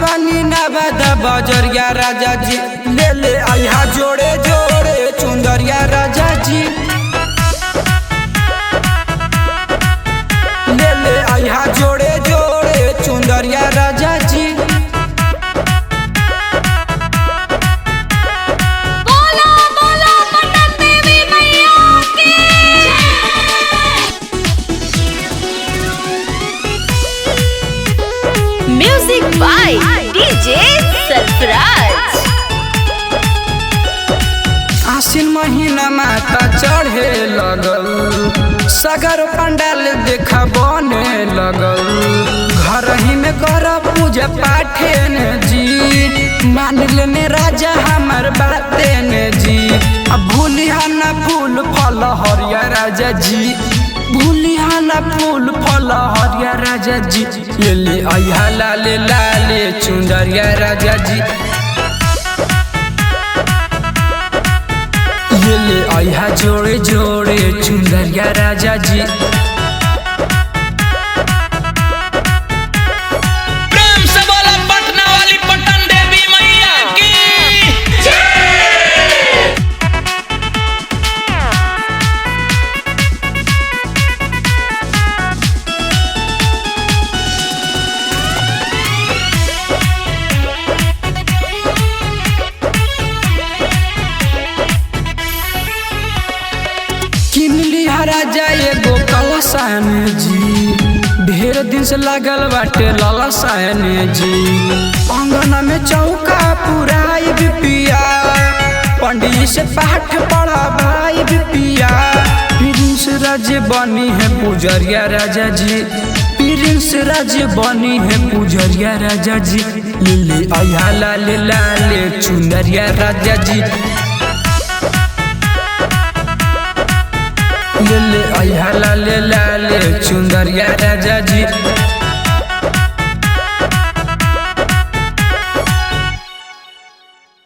बानी ना बादा बजरिया राजा जी ले ले आया जोड़े जोड़े चुंदरिया राजा जी ले ले आया जोड़े जोड़े चुंदरिया राजा जी। Music by DJ Sarfaraz. आसिन महीना माता चढ़े लगल सगर पंडाल देखा बने लगल घर ही में कर पूजा पाठे ने जी मान लेने राजा हमार बाते ने जी। अब भूलिया ना फूल फल हरिया राजा जी भूलिया ना फूल फल हरिया राजा जी ले ले आया लाले लाले चुंदरिया राजा जी ले ले आया जोड़े जोड़े चुंदरिया राजा जी। प्रेम से बोला पटना वाली पटन देवी मैया की किनली राजा एगो कलशान जी ढेर दिन से लागल बाटे ललशान जी अंगना में चौका पुराई भी पिया पंडित से पाठ पढ़ा भाई भी पिया प्रिंस राज्य बनी है पुजरिया राजा जी प्रिंस राज्य बनी है पुजरिया राजा जी ले ले आया लाले लाले चुंदरिया राजा जी ले ले आया लाले लाले चुंदरिया राजा जी।